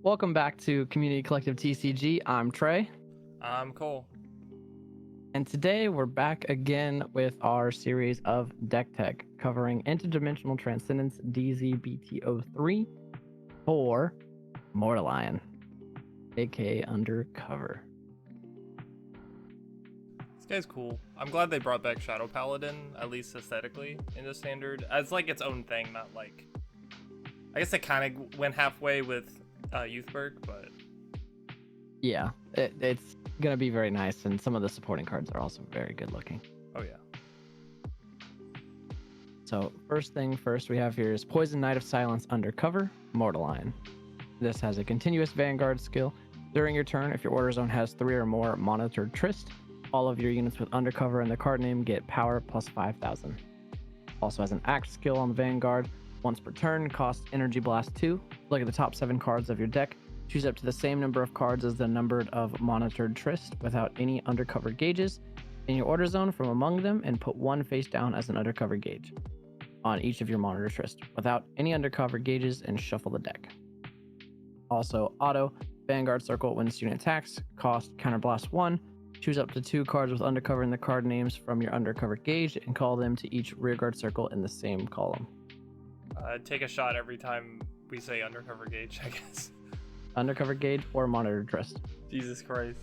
Welcome back to Community Collective TCG. I'm Trey, I'm Cole. and today we're back again with our series of deck tech covering Interdimensional Transcendence DZBT03 for Mordalion, aka Undercover. This guy's cool. I'm glad they brought back Shadow Paladin, at least aesthetically, into Standard. As like its own thing, not like... I guess they kind of went halfway with Youthberg, but... Yeah, it's gonna be very nice, and some of the supporting cards are also very good looking. Oh yeah. So first thing first we have here is Poison Knight of Silence Undercover, Mordalion. This has a continuous Vanguard skill. During your turn, if your order zone has 3 or more monitored Trist, all of your units with Undercover in the card name get power plus 5,000. Also has an Act skill on the Vanguard. Once per turn, costs Energy Blast 2. Look at the top 7 cards of your deck. Choose up to the same number of cards as the number of monitored Trist without any Undercover gauges in your order zone from among them, and put 1 face down as an Undercover gauge on each of your monitor Trist without any Undercover gauges, and shuffle the deck. Also, auto Vanguard Circle when student attacks, cost Counterblast 1. Choose up to 2 cards with Undercover in the card names from your Undercover gauge and call them to each rearguard circle in the same column. Take a shot every time we say Undercover Gauge, I guess. Undercover gauge or monitor Trist. Jesus Christ.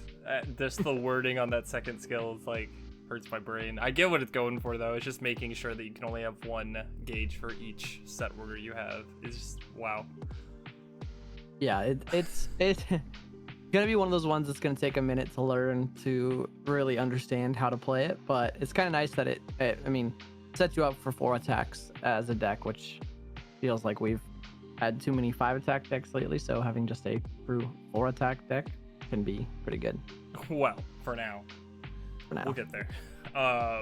Just the wording on that second skill is like... hurts my brain. I get what it's going for though. It's just making sure that you can only have 1 gauge for each set order you have. It's just wow. Yeah, it's gonna be one of those ones that's gonna take a minute to learn to really understand how to play it, but it's kind of nice that it sets you up for 4 attacks as a deck, which feels like we've had too many 5 attack decks lately, so having just a true 4 attack deck can be pretty good. Well, for now. We'll get there. But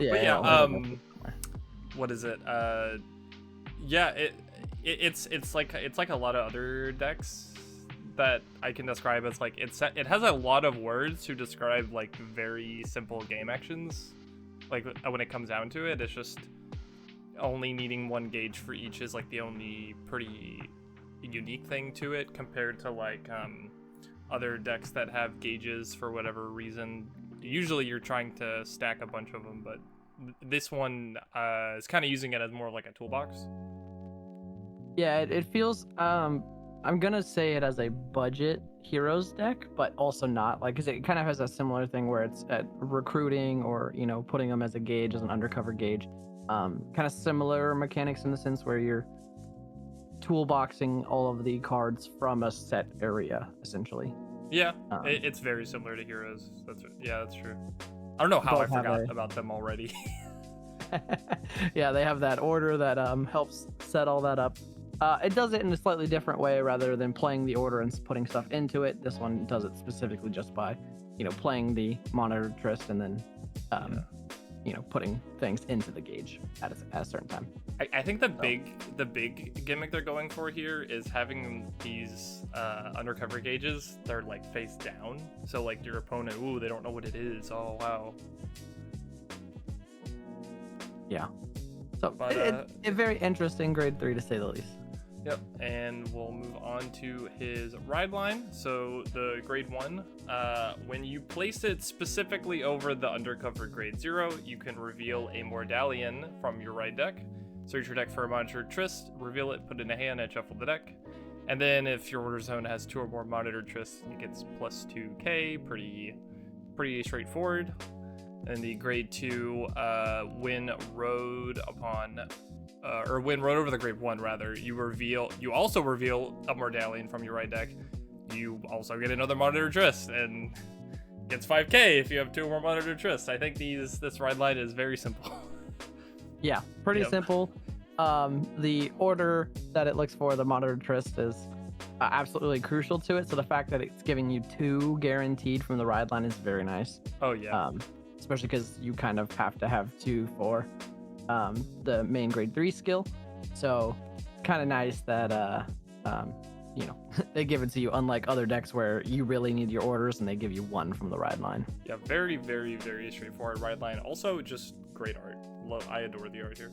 what is it? It's like a lot of other decks that I can describe as like it has a lot of words to describe like very simple game actions. Like when it comes down to it, it's just only needing 1 gauge for each is like the only pretty unique thing to it compared to like other decks that have gauges for whatever reason. Usually you're trying to stack a bunch of them, but this one is kind of using it as more of like a toolbox. Yeah, it feels I'm gonna say it as a budget heroes deck, but also not, like, because it kind of has a similar thing where it's at recruiting or putting them as a gauge, as an Undercover gauge. Kind of similar mechanics in the sense where you're toolboxing all of the cards from a set area essentially. Yeah, it's very similar to Heroes. That's true. I don't know how I forgot about them already. Yeah, they have that order that helps set all that up. It does it in a slightly different way rather than playing the order and putting stuff into it. This one does it specifically just by, playing the monitor Trist and then, putting things into the gauge at a certain time. I think the big gimmick they're going for here is having these Undercover gauges. They're like face down, so like your opponent, they don't know what it is. Oh wow. Yeah. So it's a very interesting grade 3 to say the least. Yep, and we'll move on to his ride line. So the grade 1, when you place it specifically over the Undercover grade 0, you can reveal a Mordalion from your ride deck. Search your deck for a monitored Trist, reveal it, put it in a hand, and shuffle the deck. And then if your order zone has 2 or more monitored Trists, it gets plus 2k, pretty straightforward. And the grade 2, when rode over the grade 1, rather, you also reveal a Mordalion from your right deck. You also get another monitor Trist, and gets 5k if you have 2 or more monitor Trists. I think this ride line is very simple. Yeah, pretty simple. The order that it looks for the monitor Trist is absolutely crucial to it. So the fact that it's giving you 2 guaranteed from the ride line is very nice. Oh yeah. Especially because you kind of have to have 2 for the main grade 3 skill. So kind of nice that they give it to you, unlike other decks where you really need your orders and they give you 1 from the ride line. Yeah, very, very, very straightforward ride line. Also, just great art. I adore the art here.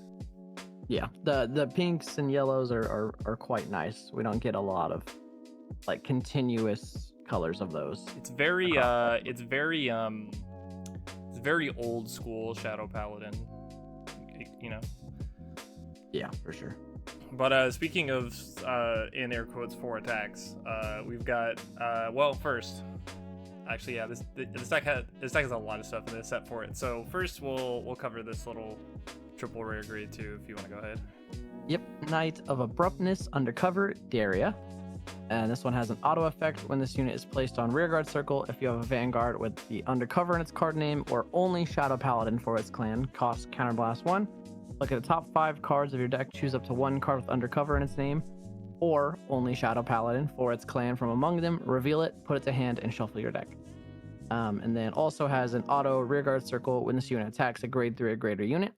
Yeah, the pinks and yellows are quite nice. We don't get a lot of like continuous colors of those. It's very across it's very old school Shadow Paladin, you know. Yeah, for sure. But speaking of in air quotes 4 attacks, we've got well, first, actually, yeah, this deck has a lot of stuff in this set for it. So first we'll cover this little triple rare grade 2 if you want to go ahead. Yep, Knight of Abruptness, Undercover, Daria. And this one has an auto effect when this unit is placed on rearguard circle. If you have a Vanguard with the Undercover in its card name or only Shadow Paladin for its clan, costs Counterblast 1. Look at the top 5 cards of your deck, choose up to 1 card with Undercover in its name or only Shadow Paladin for its clan from among them, reveal it, put it to hand, and shuffle your deck. And then also has an auto rearguard circle when this unit attacks a grade 3 or greater unit.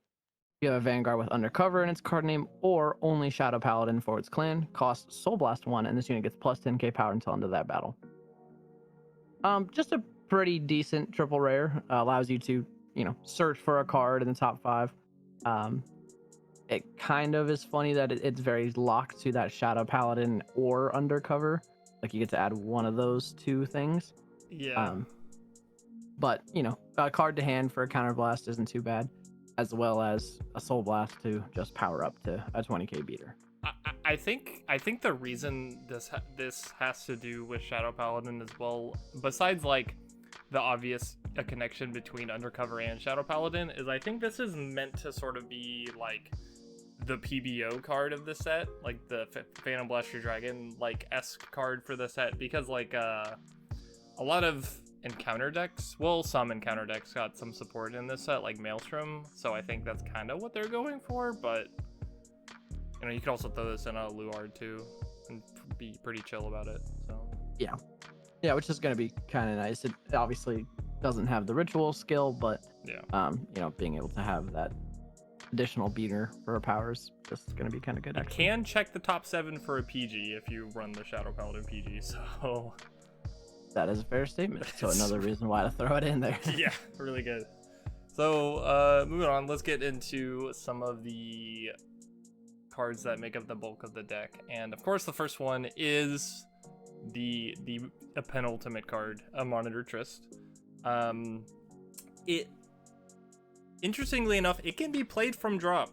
You have a Vanguard with Undercover in its card name or only Shadow Paladin for its clan, costs Soul Blast 1, and this unit gets plus 10k power until end of that battle. Just a pretty decent triple rare. Allows you to, search for a card in the top 5. It kind of is funny that it's very locked to that Shadow Paladin or Undercover. Like you get to add one of those 2 things. Yeah. But, a card to hand for a Counterblast isn't too bad, as well as a Soul Blast to just power up to a 20k beater. I think the reason this has to do with Shadow Paladin as well, besides like the obvious connection between Undercover and Shadow Paladin, is I think this is meant to sort of be like the PBO card of the set, like the Phantom Blaster Dragon like esque card for the set, because like a lot of encounter decks, well, some encounter decks got some support in this set, like Maelstrom, so I think that's kind of what they're going for. But you can also throw this in a Luard too and be pretty chill about it. So yeah, which is going to be kind of nice. It obviously doesn't have the ritual skill, but being able to have that additional beater for powers just going to be kind of good. You can check the top 7 for a PG if you run the Shadow Paladin PG, so that is a fair statement. So another reason why to throw it in there. Yeah, really good. So moving on, let's get into some of the cards that make up the bulk of the deck. And of course the first one is the penultimate card, a Monitor Trist. It interestingly enough, it can be played from drop,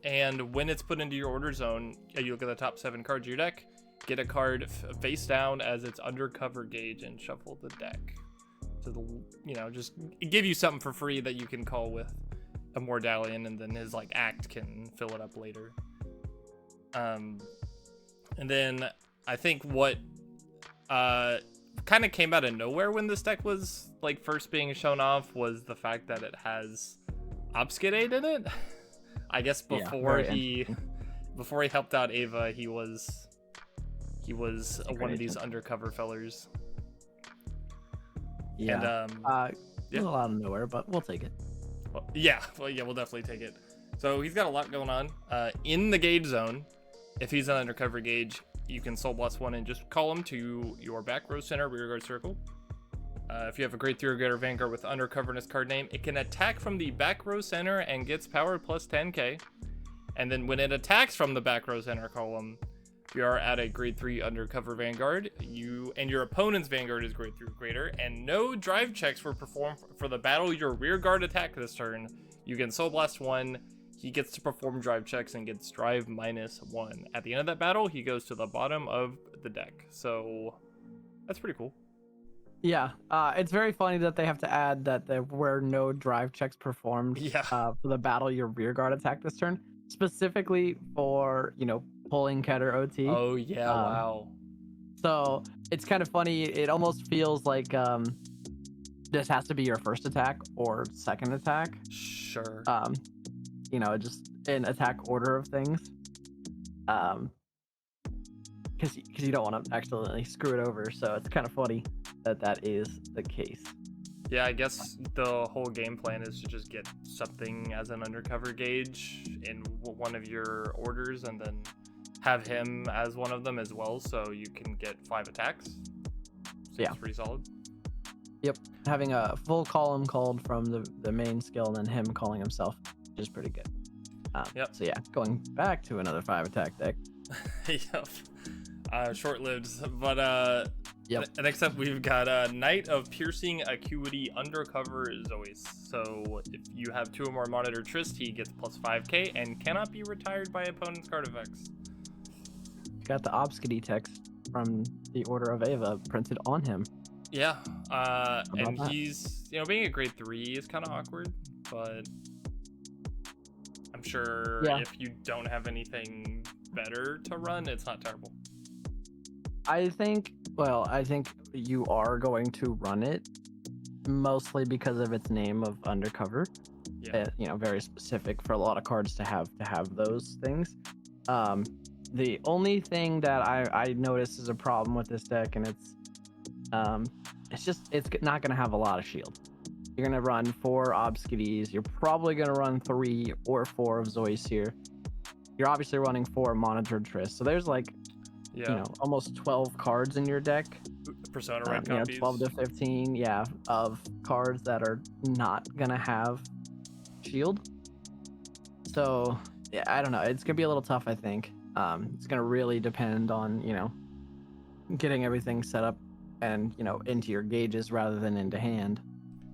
and when it's put into your order zone, you look at the top 7 cards of your deck, get a card face down as its Undercover gauge and shuffle the deck. So just give you something for free that you can call with a Mordalion, and then his like act can fill it up later. And then I think what kind of came out of nowhere when this deck was like first being shown off was the fact that it has Obfuscate in it. I guess before he helped out Ava, he was one of these Undercover fellers. Yeah. And a little out of nowhere, but we'll take it. We'll definitely take it. So he's got a lot going on. In the gauge zone, if he's an Undercover gauge, you can Soul Blast 1 and just call him to your back row center rearguard circle. If you have a grade 3 or greater Vanguard with Undercover in its card name, it can attack from the back row center and gets power plus 10k. And then when it attacks from the back row center column, if you are at a grade 3 Undercover Vanguard, you and your opponent's Vanguard is grade 3 or greater, and no drive checks were performed for the battle your rearguard attack this turn, you can Soul Blast 1. He gets to perform drive checks and gets drive -1. At the end of that battle, he goes to the bottom of the deck. So that's pretty cool. Yeah, it's very funny that they have to add that there were no drive checks performed for the battle your rearguard attack this turn, specifically for, pulling Keter OT. Oh, yeah, wow. So it's kind of funny. It almost feels like this has to be your first attack or second attack. Sure. Just in attack order of things. Because you don't want to accidentally screw it over. So it's kind of funny that is the case. Yeah, I guess the whole game plan is to just get something as an Undercover gauge in one of your orders and then have him as one of them as well, so you can get 5 attacks. Seems pretty solid. Yep, having a full column called from the main skill and then him calling himself, which is pretty good. Yep. So yeah, going back to another 5 attack deck. Yep. Short-lived, but Yep. next up we've got Knight of Piercing Acuity Undercover Zois. So if you have 2 or more Monitor Trist, he gets plus 5k and cannot be retired by opponent's card effects. Got the Obscity text from the Order of Ava printed on him. Yeah, and that? he's, being a grade 3 is kind of awkward, but I'm sure if you don't have anything better to run, it's not terrible. I think you are going to run it, mostly because of its name of Undercover. Yeah. Very specific for a lot of cards to have those things. The only thing that I notice is a problem with this deck, and it's not going to have a lot of shield. You're going to run 4 Obscities. You're probably going to run 3 or 4 of Zois here. You're obviously running 4 Monitored Tryst. So there's almost 12 cards in your deck. Persona red copies. 12 to 15, of cards that are not going to have shield. So, I don't know. It's going to be a little tough, I think. It's going to really depend on, getting everything set up and, into your gauges rather than into hand.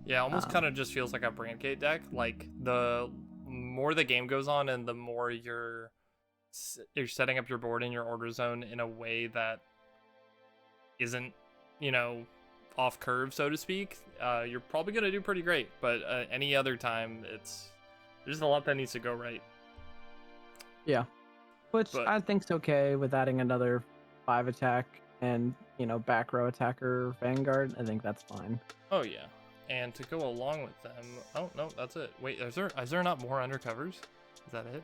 Yeah, almost kind of just feels like a Brandgate deck. Like, the more the game goes on and the more you're setting up your board in your order zone in a way that isn't, off curve, so to speak, you're probably going to do pretty great. But any other time, there's a lot that needs to go right. Yeah. Which I think's okay with adding another 5 attack and, back row attacker Vanguard. I think that's fine. Oh, yeah. And to go along with them... Oh, no, that's it. Wait, is there not more Undercovers? Is that it?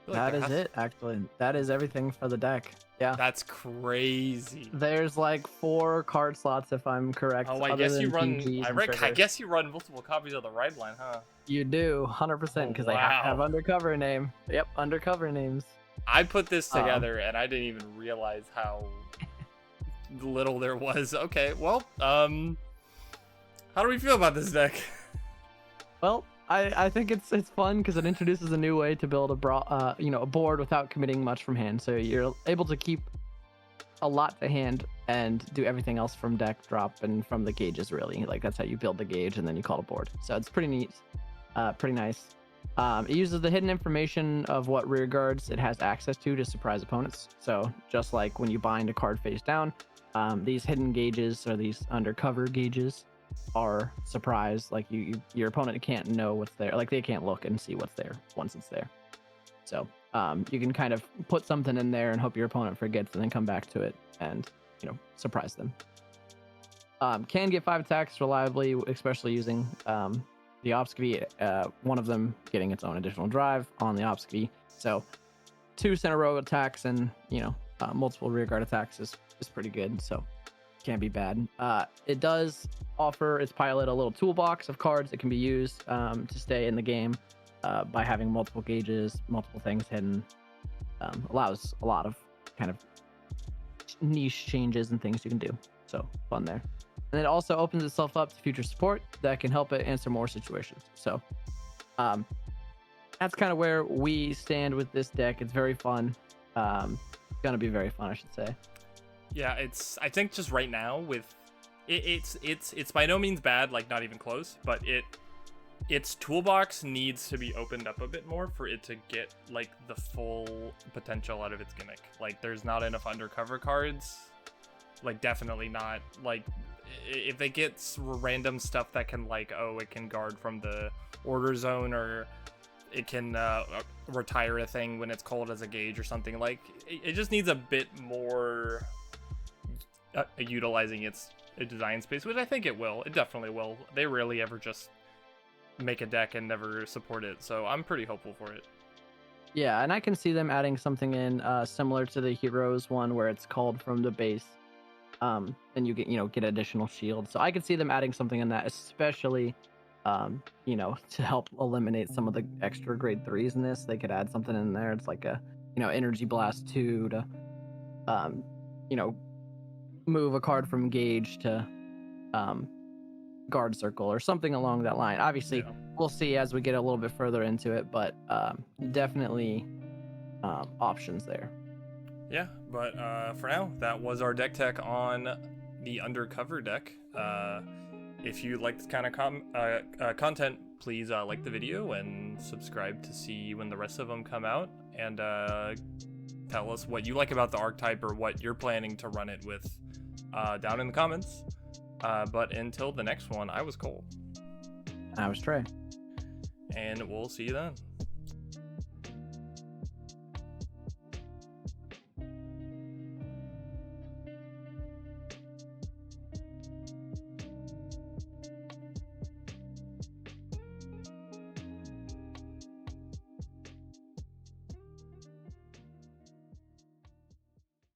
That is it, actually. That is everything for the deck. Yeah. That's crazy. There's 4 card slots, if I'm correct. Oh, I guess you run multiple copies of the Ride Line, huh? You do, 100%, because they have Undercover name. Yep, Undercover names. I put this together, and I didn't even realize how little there was. Okay, well, how do we feel about this deck? Well, I think it's fun because it introduces a new way to build a board without committing much from hand. So you're able to keep a lot to hand and do everything else from deck drop and from the gauges, really. Like, that's how you build the gauge and then you call a board. So it's pretty neat, pretty nice. It uses the hidden information of what rear guards it has access to surprise opponents. So just like when you bind a card face down, these hidden gauges or these undercover gauges are surprised. Like your opponent can't know what's there. Like, they can't look and see what's there once it's there. So you can kind of put something in there and hope your opponent forgets and then come back to it and surprise them. Can get 5 attacks reliably, especially using the Obscity, one of them getting its own additional drive on the Obscity. So 2 center row attacks and multiple rear guard attacks is pretty good. So can't be bad. It does offer its pilot a little toolbox of cards that can be used to stay in the game by having multiple gauges, multiple things hidden. Allows a lot of kind of niche changes and things you can do. So fun there. And it also opens itself up to future support that can help it answer more situations. So that's kind of where we stand with this deck. It's very fun. Gonna be very fun, I should say. Yeah, I think just right now with it's by no means bad, like not even close, but its toolbox needs to be opened up a bit more for it to get like the full potential out of its gimmick. Like, there's not enough undercover cards. Like, definitely not. Like, if they get random stuff that can, like, it can guard from the order zone, or it can retire a thing when it's called as a gauge or something, like, it just needs a bit more utilizing its design space, which I think it will. It definitely will. They rarely ever just make a deck and never support it, so I'm pretty hopeful for it. Yeah, and I can see them adding something in similar to the Heroes one, where it's called from the base, and you get additional shield. So I could see them adding something in that, especially to help eliminate some of the extra grade 3s in this. They could add something in there. It's like a Energy Blast 2 to move a card from gauge to guard circle or something along that line. Obviously, we'll see as we get a little bit further into it, but definitely options there. Yeah, but for now, that was our deck tech on the Undercover deck. If you like this kind of content, please like the video and subscribe to see when the rest of them come out, and tell us what you like about the archetype or what you're planning to run it with down in the comments. But until the next one, I was Cole. I was Trey. And we'll see you then.